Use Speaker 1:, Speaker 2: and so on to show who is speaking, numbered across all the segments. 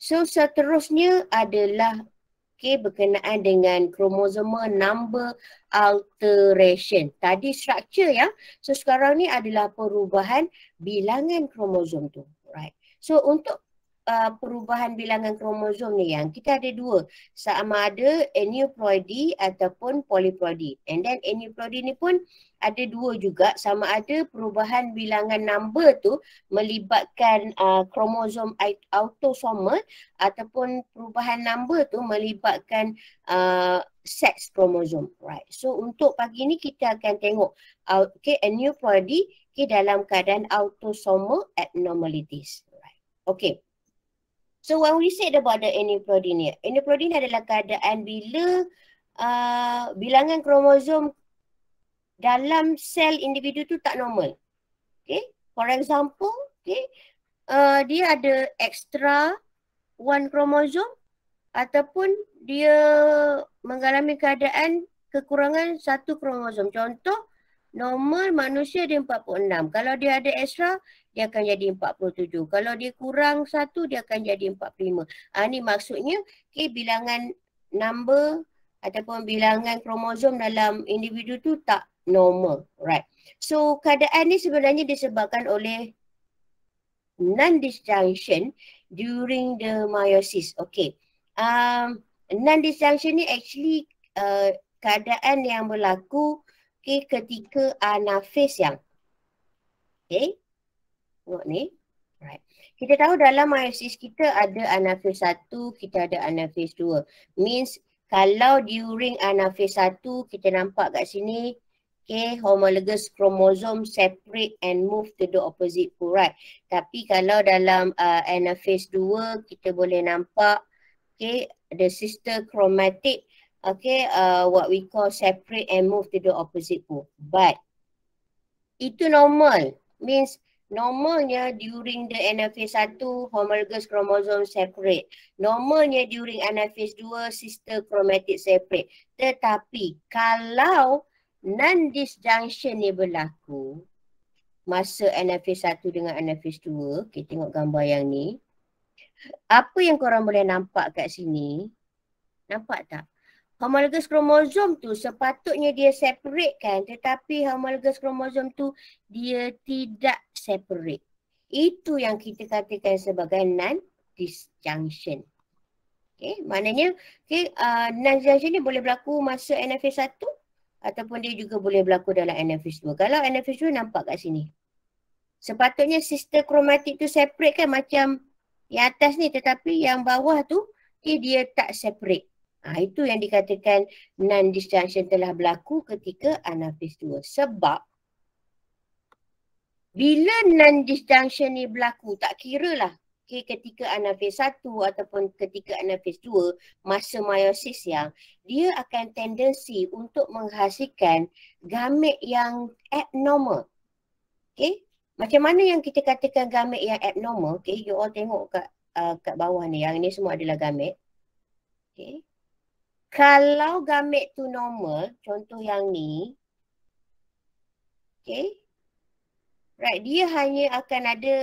Speaker 1: So seterusnya adalah berkenaan dengan kromosomal number alteration. Tadi structure ya. So sekarang ni adalah perubahan bilangan kromosom tu. Right. So untuk perubahan bilangan kromosom ni yang kita ada dua. Sama ada aneuploidy ataupun polyploidy. And then aneuploidy ni pun ada dua juga. Sama ada perubahan bilangan number tu melibatkan kromosom autosomal ataupun perubahan number tu melibatkan sex kromosom. Right. So untuk pagi ni kita akan tengok aneuploidy dalam keadaan autosomal abnormalities. Right. Okay. So when we said about the aneuploidy ni adalah keadaan bila bilangan kromosom dalam sel individu tu tak normal. Okay. For example, dia ada extra one kromosom ataupun dia mengalami keadaan kekurangan satu kromosom. Contoh, normal manusia dia 46. Kalau dia ada extra, dia akan jadi 47. Kalau dia kurang satu, dia akan jadi 45. Ni maksudnya bilangan number ataupun bilangan kromosom dalam individu tu tak normal. Right. So keadaan ni sebenarnya disebabkan oleh non-disjunction during the meiosis. Okay. Non-disjunction ni actually keadaan yang berlaku ketika anafase yang. Okay. Tengok ni. Right. Kita tahu dalam meiosis kita ada anafase 1, kita ada anafase 2. Means kalau during anafase 1 kita nampak kat sini homologous chromosome separate and move to the opposite pole, right? Tapi kalau dalam anaphase 2 kita boleh nampak the sister chromatic what we call separate and move to the opposite pole. But itu normal. Means normalnya during the anaphase 1 homologous chromosome separate. Normalnya during anaphase 2 sister chromatic separate. Tetapi kalau non-disjunction ni berlaku masa anaphase 1 dengan anaphase 2, kita tengok gambar yang ni. Apa yang korang boleh nampak kat sini? Nampak tak? Homologous chromosome tu sepatutnya dia separate kan, tetapi homologous chromosome tu dia tidak separate. Itu yang kita katakan sebagai non-disjunction. Okay, maknanya non-disjunction ni boleh berlaku masa anaphase 1 ataupun dia juga boleh berlaku dalam anaphase 2. Kalau anaphase 2 nampak kat sini. Sepatutnya sister chromatic tu separate kan macam yang atas ni, tetapi yang bawah tu dia tak separate. Itu yang dikatakan non-disjunction telah berlaku ketika anaphase 2. Sebab bila non-disjunction ni berlaku, tak kira lah ketika anaphase 1 ataupun ketika anaphase 2 masa meiosis yang, dia akan tendensi untuk menghasilkan gamet yang abnormal. Okay. Macam mana yang kita katakan gamet yang abnormal? Okay. You all tengok kat bawah ni. Yang ini semua adalah gamet. Okay. Kalau gamet tu normal, contoh yang ni. Okay. Right. Dia hanya akan ada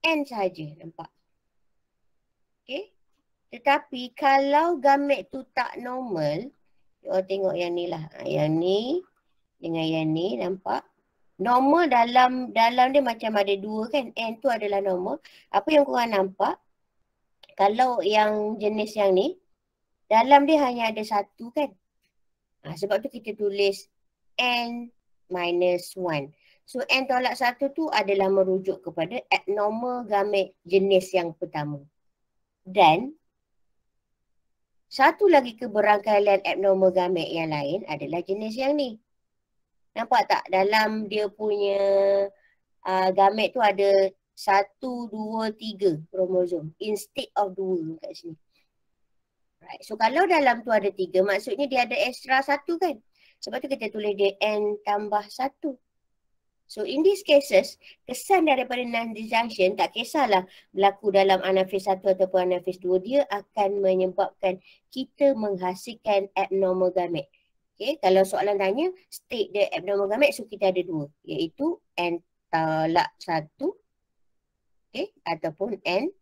Speaker 1: N sahaja, nampak? Okay. Tetapi kalau gamet tu tak normal, tengok yang ni lah. Yang ni dengan yang ni, nampak? Normal dalam dia macam ada dua kan. N tu adalah normal. Apa yang korang nampak? Kalau yang jenis yang ni, dalam dia hanya ada satu kan. Sebab tu kita tulis N minus 1. So N tolak 1 tu adalah merujuk kepada abnormal gamet jenis yang pertama. Dan satu lagi keberangkaian abnormal gamet yang lain adalah jenis yang ni. Nampak tak? Dalam dia punya gamet tu ada 1, 2, 3 kromosom instead of 2 kat sini. Right. So kalau dalam tu ada 3, maksudnya dia ada extra 1 kan? Sebab tu kita tulis dia N tambah 1. So in these cases, kesan daripada non-disjunction tak kisahlah berlaku dalam anaphase 1 ataupun anaphase 2, dia akan menyebabkan kita menghasilkan abnormal gamet. Okay, kalau soalan tanya state the abnormal gamet, so kita ada dua, iaitu N tolak 1, okay, ataupun N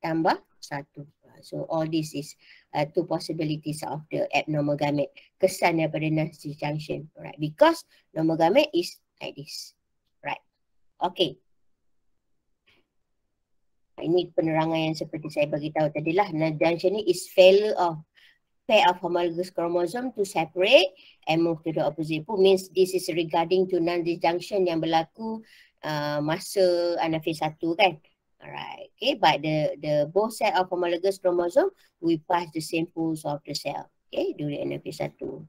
Speaker 1: tambah 1. So all this is two possibilities of the abnormal gamete. Kesan daripada non-disjunction. Right. Because normal gamete is like this. Right. Okay. Ini penerangan yang seperti saya bagi tahu tadi lah. Non-disjunction ni is failure of pair of homologous chromosome to separate and move to the opposite pole. Means this is regarding to non-disjunction yang berlaku masa anafase 1 kan. Alright, okay, but the both set of homologous chromosome we pass the same poles of the cell, okay, during anafase 1.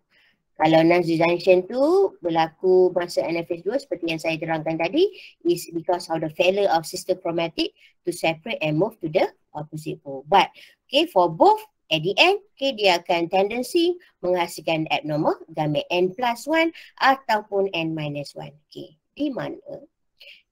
Speaker 1: Kalau non-disjunction tu berlaku masa anafase 2 seperti yang saya terangkan tadi is because of the failure of sister chromatic to separate and move to the opposite pole. But okay, for both at the end, okay, dia akan tendency menghasilkan abnormal gamete N+1 ataupun N-1. Okay, di mana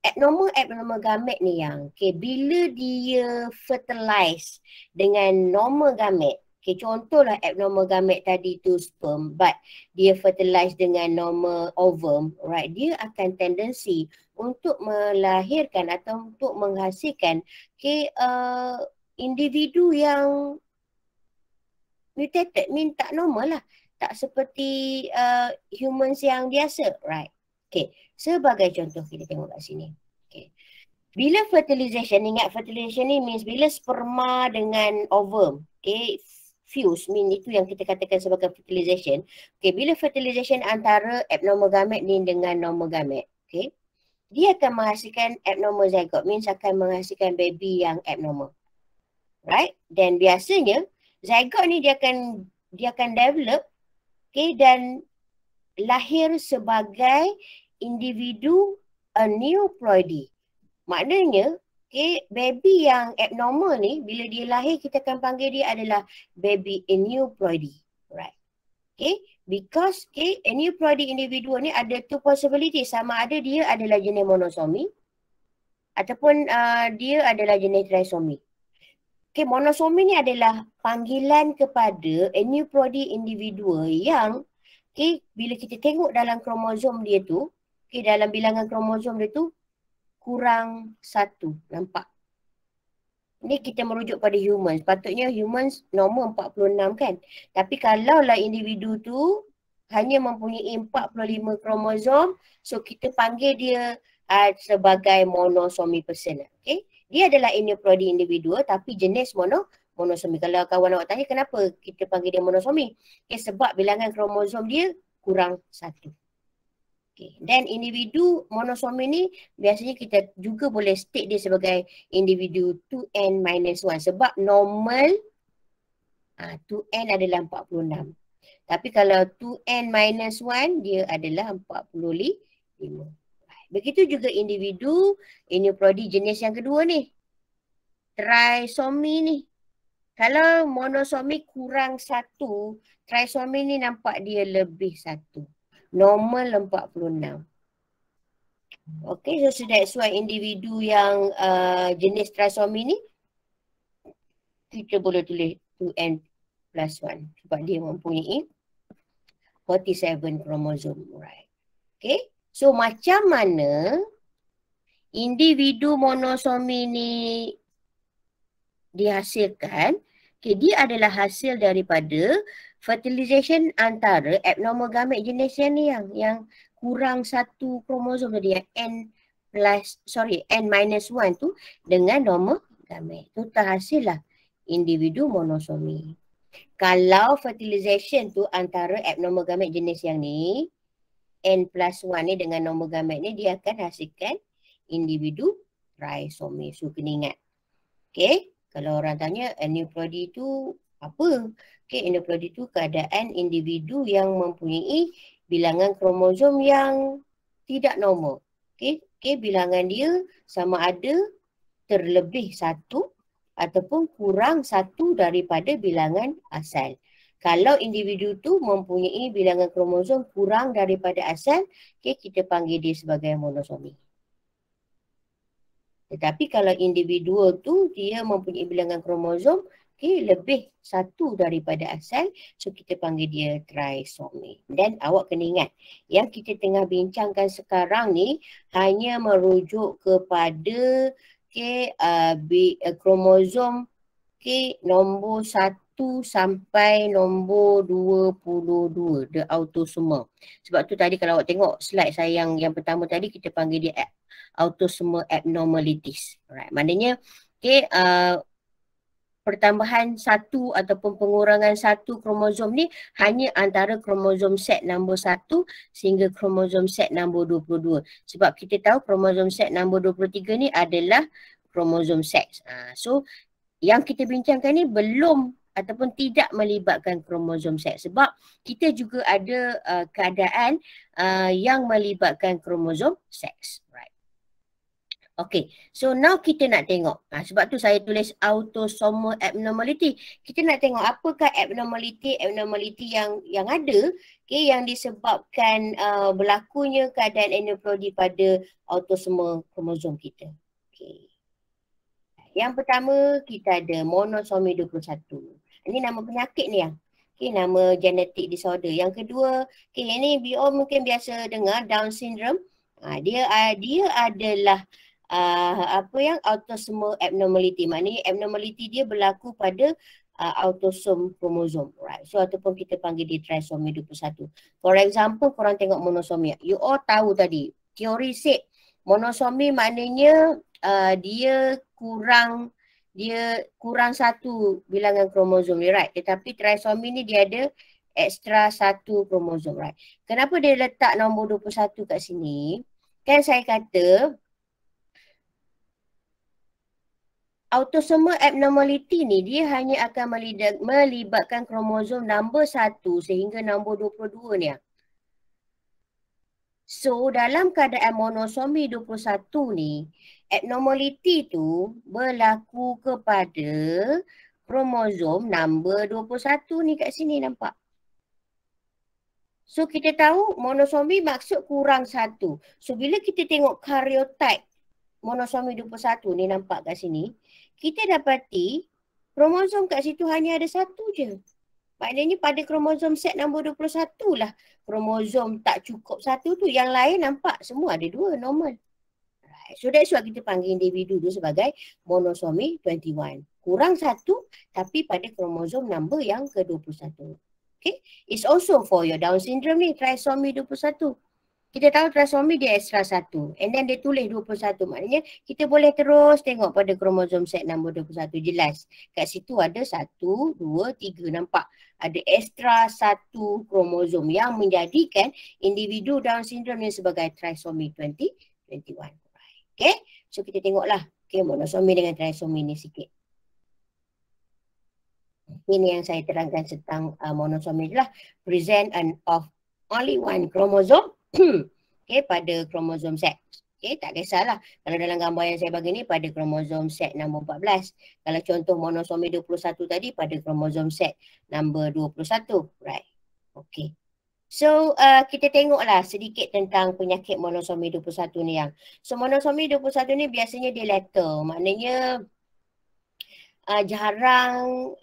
Speaker 1: abnormal gamete ni yang okay, bila dia fertilize dengan normal gamete, okay, contohlah abnormal gamete tadi tu sperm but dia fertilize dengan normal ovum, right, dia akan tendensi untuk melahirkan atau untuk menghasilkan okay, individu yang mutated, mean tak normal lah, tak seperti humans yang biasa, right. Okay, sebagai contoh kita tengok kat sini. Okay. Bila fertilization, ingat fertilization ni means bila sperma dengan ovum, okay, fuse, mean itu yang kita katakan sebagai fertilization. Okay, bila fertilization antara abnormal gamete ni dengan normal gamete, okay, dia akan menghasilkan abnormal zygote, means akan menghasilkan baby yang abnormal. Right? Dan biasanya zygote ni dia akan develop, okay, dan lahir sebagai individu aneuploidy. Maknanya, okay, baby yang abnormal ni bila dia lahir kita akan panggil dia adalah baby aneuploidy. Right. Okay, because okay, aneuploidy individu ni ada two possibility, sama ada dia adalah jenis monosomi ataupun dia adalah jenis trisomi. Okay, monosomi ni adalah panggilan kepada aneuploidy individu yang okay, bila kita tengok dalam kromosom dia tu, okay, dalam bilangan kromosom dia tu kurang 1, nampak? Ni kita merujuk pada humans. Patutnya humans normal 46 kan. Tapi kalaulah individu tu hanya mempunyai 45 kromosom, so kita panggil dia sebagai monosomi person. Okay? Dia adalah aneuploidy individu tapi jenis monosomi. Kalau kawan awak tanya kenapa kita panggil dia monosomi? Okay, sebab bilangan kromosom dia kurang 1. Okay. Dan individu monosomi ni biasanya kita juga boleh state dia sebagai individu 2n-1 sebab normal 2n adalah 46. Tapi kalau 2n-1 dia adalah 45. Begitu juga individu aneuploidy jenis yang kedua ni. Trisomi ni. Kalau monosomi kurang 1, trisomi ni nampak dia lebih 1. Normal 46. Okay, so that's why individu yang jenis trisomi ni kita boleh tulis 2n+1 sebab dia mempunyai 47 kromosom. Right. Okay, so macam mana individu monosomi ni dihasilkan? Okay, dia adalah hasil daripada fertilization antara abnormal gamete jenis yang ni yang kurang 1 kromosom tadi yang N-1 tu dengan normal gamete. Tu terhasillah individu monosomi. Kalau fertilization tu antara abnormal gamete jenis yang ni N+1 ni dengan normal gamete ni dia akan hasilkan individu trisomi. So kena ingat. Okay. Kalau orang tanya aneuploidy tu apa? Okay, aneuploidy tu keadaan individu yang mempunyai bilangan kromosom yang tidak normal. Okay, bilangan dia sama ada terlebih 1 ataupun kurang 1 daripada bilangan asal. Kalau individu tu mempunyai bilangan kromosom kurang daripada asal, okay, kita panggil dia sebagai monosomi. Tetapi kalau individu tu dia mempunyai bilangan kromosom okay, lebih 1 daripada asal, so kita panggil dia trisomi. Dan awak kena ingat, yang kita tengah bincangkan sekarang ni hanya merujuk kepada okay, kromosom okay, nombor 1 sampai nombor 22, the autosomal. Sebab tu tadi kalau awak tengok slide saya yang pertama tadi, kita panggil dia autosomal abnormalities. Alright, maknanya okay, pertambahan satu ataupun pengurangan satu kromosom ni hanya antara kromosom set nombor 1 sehingga kromosom set nombor 22. Sebab kita tahu kromosom set nombor 23 ni adalah kromosom seks. So yang kita bincangkan ni belum ataupun tidak melibatkan kromosom seks. Sebab kita juga ada keadaan yang melibatkan kromosom seks. Right. Okay, so now kita nak tengok. Sebab tu saya tulis autosomal abnormality. Kita nak tengok apakah abnormality yang ada, okay, yang disebabkan berlakunya keadaan aneuploidy pada autosomal kromosom kita. Okay. Yang pertama kita ada monosomi 21. Ini nama penyakit ni yang. Okay, nama genetic disorder. Yang kedua, okay, ini mungkin biasa dengar Down syndrome. Dia adalah autosomal abnormality. Maknanya abnormality dia berlaku pada autosom kromosom. Right. So ataupun kita panggil dia trisomy 21. For example, korang tengok monosomi. You all tahu tadi, teori said monosomi maknanya dia kurang satu bilangan kromosom ni, right? Tetapi trisomi ni dia ada ekstra satu kromosom, right? Kenapa dia letak nombor 21 kat sini? Kan saya kata autosomal abnormality ni dia hanya akan melibatkan kromosom nombor 1 sehingga nombor 22 ni. So dalam keadaan monosomi 21 ni, abnormality tu berlaku kepada kromosom nombor 21 ni kat sini, nampak? So kita tahu monosomi maksud kurang satu. So bila kita tengok karyotype monosomi 21 ni nampak kat sini, kita dapati kromosom kat situ hanya ada satu je. Maknanya pada kromosom set nombor 21 lah kromosom tak cukup satu tu. Yang lain nampak semua ada dua, normal. Right. So that's why kita panggil individu tu sebagai monosomi 21. Kurang satu tapi pada kromosom nombor yang ke-21. Okay. It's also for your Down syndrome ni, trisomy 21. Kita tahu trisomy dia ekstra satu. And then dia tulis 21. Maknanya kita boleh terus tengok pada kromosom set nombor 21. Jelas. Kat situ ada 1, 2, 3. Nampak? Ada ekstra satu kromosom yang menjadikan individu Down syndrome ni sebagai trisomy 21. Okay. So kita tengoklah. Okay, monosomi dengan trisomy ni sikit. Ini yang saya terangkan tentang monosomi adalah present and of only one chromosome. Okay, pada kromosom seks. Okay, tak kisahlah. Kalau dalam gambar yang saya bagi ni pada kromosom set nombor 14. Kalau contoh monosomi 21 tadi pada kromosom set nombor 21. Right. Okay. So, kita tengoklah sedikit tentang penyakit monosomi 21 ni yang. So, monosomi 21 ni biasanya dia lethal. Maknanya jarang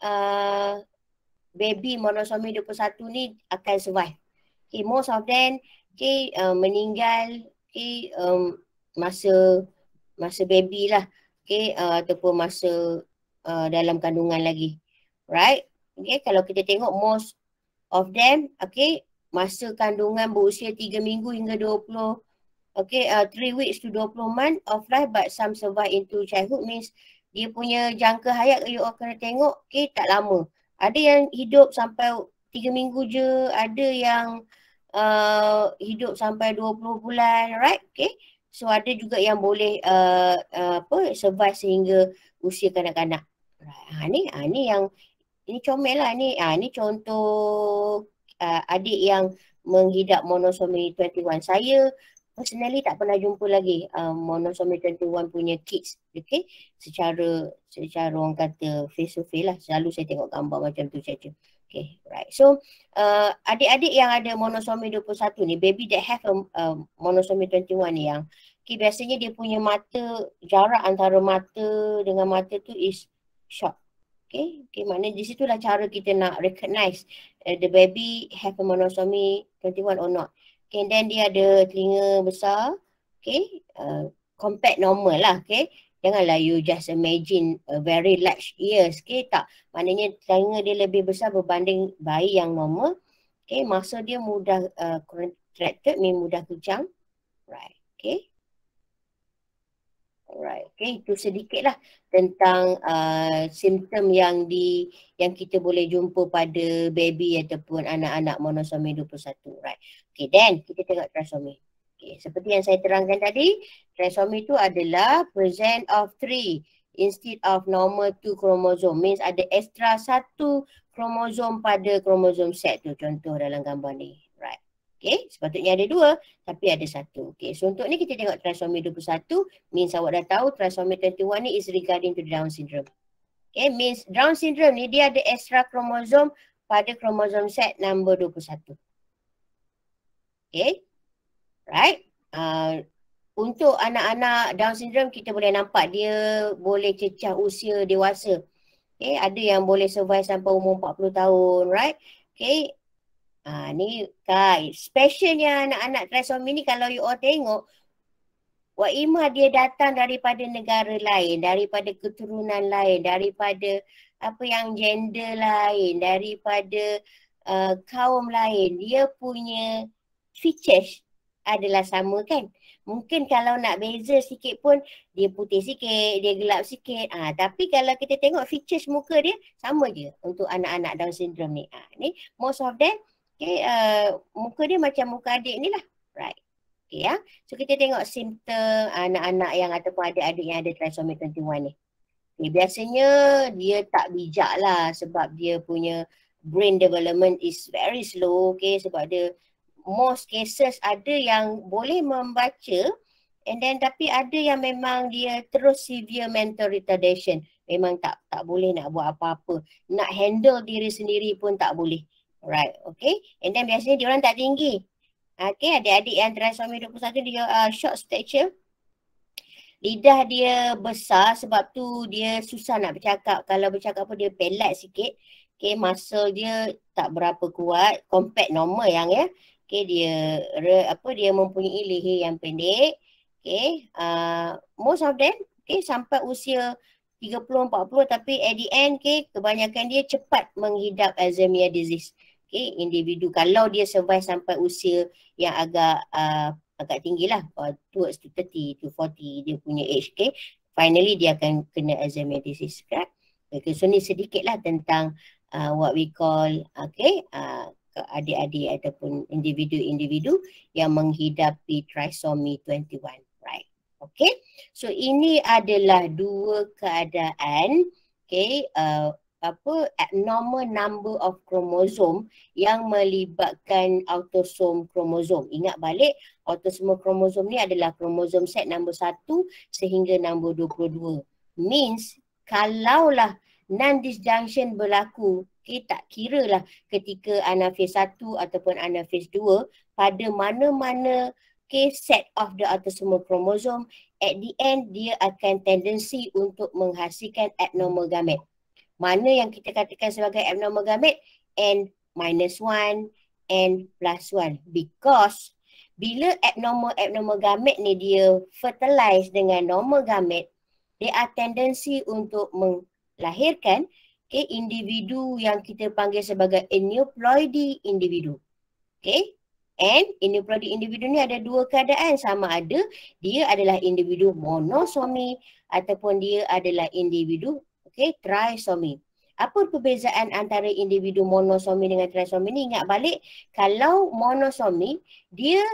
Speaker 1: baby monosomi 21 ni akan survive. Okay, most of them meninggal masa baby lah, ataupun masa dalam kandungan lagi, right? Okay, kalau kita tengok most of them, masa kandungan berusia 3 minggu hingga 20, 3 weeks to 20 months of life, but some survive into childhood, means dia punya jangka hayat you all kena tengok, tak lama. Ada yang hidup sampai 3 minggu je, ada yang hidup sampai 20 bulan, right? Okay. So ada juga yang boleh survive sehingga usia kanak-kanak. Right. Ni yang ini comel lah ni. Ni contoh adik yang menghidap monosomi 21. Saya personally tak pernah jumpa lagi monosomi 21 punya kids. Okay. Secara orang kata face to face lah. Selalu saya tengok gambar macam tu saja. Okay, right. So, adik-adik yang ada monosomi 21 ni, baby that have monosomi 21 ni yang, biasanya dia punya mata, jarak antara mata dengan mata tu is short. Okay, maknanya di situlah cara kita nak recognize the baby have a monosomi 21 or not. Okay, and then dia ada telinga besar, compact normal lah, Janganlah you just imagine a very large ears, okay? Tak, maknanya telinga dia lebih besar berbanding bayi yang normal. Okay, masa dia mudah contracted, mudah kejang. Right, okay. Alright, okay, itu sedikitlah tentang simptom yang kita boleh jumpa pada baby ataupun anak-anak monosomi 21. Right. Okay, then kita tengok trisomy. Okay, seperti yang saya terangkan tadi, trisomy itu adalah present of 3 instead of normal 2 chromosome. Means ada extra 1 kromosom pada kromosom set tu, contoh dalam gambar ni. Right. Okay, sepatutnya ada 2 tapi ada 1. Okay, so untuk ni kita tengok trisomy 21, means awak dah tahu trisomy 21 ni is regarding to Down syndrome. Okay, means Down syndrome ni dia ada extra kromosom pada kromosom set number 21. Okay, right. Untuk anak-anak Down syndrome kita boleh nampak dia boleh cecah usia dewasa. Okay, ada yang boleh survive sampai umur 40 tahun, right. Okay. Ni specialnya anak-anak trisomy ni kalau you all tengok, Wak Ima dia datang daripada negara lain, daripada keturunan lain, daripada apa yang gender lain, daripada kaum lain. Dia punya features adalah sama kan. Mungkin kalau nak beza sikit pun dia putih sikit, dia gelap sikit. Tapi kalau kita tengok features muka dia sama je untuk anak-anak Down syndrome ni. Ni most of them okay, muka dia macam muka adik ni lah. Right. Okay, ya. So kita tengok simptom anak-anak yang ataupun adik-adik yang ada trisomy 21 ni. Okay, biasanya dia tak bijak lah sebab dia punya brain development is very slow. Okay, sebab dia most cases ada yang boleh membaca and then tapi ada yang memang dia terus severe mental retardation. Memang tak boleh nak buat apa-apa. Nak handle diri sendiri pun tak boleh. Right, okay. And then biasanya diorang tak tinggi. Okay, adik-adik yang trisomy 21 dia short stature. Lidah dia besar sebab tu dia susah nak bercakap. Kalau bercakap pun dia pelat sikit. Okay, muscle dia tak berapa kuat. Compact normal yang ya. Okay, dia mempunyai leher yang pendek. Okay, most of them okay, sampai usia 30-40 tapi at the end okay, kebanyakan dia cepat menghidap Alzheimer disease. Okay, individu kalau dia survive sampai usia yang agak tinggi lah, towards to 30 to 40 dia punya age, okay, finally dia akan kena Alzheimer disease kan. Okay, so ni sedikit lah tentang what we call okay, adik-adik ataupun individu-individu yang menghidapi trisomy 21, right. Okay, so ini adalah dua keadaan okay, abnormal number of chromosome yang melibatkan autosom kromosom. Ingat balik, autosom kromosom ni adalah kromosom set nombor 1 sehingga nombor 22. Means kalaulah non-disjunction berlaku, okay, tak kira lah ketika anaphase 1 ataupun anaphase 2 pada mana-mana okay, set of the autosomal chromosome, at the end dia akan tendensi untuk menghasilkan abnormal gamete. Mana yang kita katakan sebagai abnormal gamete? N-1, N+1. Because bila abnormal gamete ni dia fertilize dengan normal gamete, dia ada tendensi untuk melahirkan okay, individu yang kita panggil sebagai aneuploidy individu. Okay? And aneuploidy individu ni ada dua keadaan, sama ada dia adalah individu monosomi ataupun dia adalah individu okay, trisomi. Apa perbezaan antara individu monosomi dengan trisomi ni? Ingat balik, kalau monosomi dia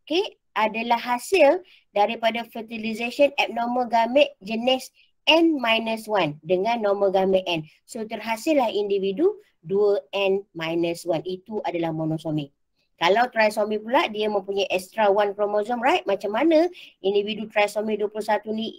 Speaker 1: okay, adalah hasil daripada fertilization abnormal gamete jenis N-1 dengan normal gamete N. So terhasillah individu 2N-1. Itu adalah monosomi. Kalau trisomi pula dia mempunyai extra 1 kromosom, right? Macam mana individu trisomi 21 ni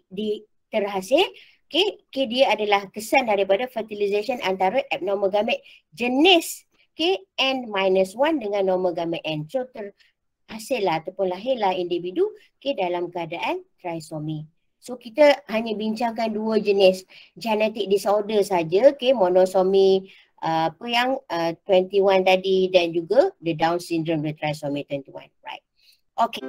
Speaker 1: terhasil? Okay, dia adalah kesan daripada fertilization antara abnormal gamete jenis okay, N-1 dengan normal gamete N. So terhasillah ataupun lahirlah individu okay, dalam keadaan trisomi. So kita hanya bincangkan dua jenis genetic disorder saja, okay, monosomi 21 tadi dan juga the Down syndrome, the trisomy 21, right? Okay.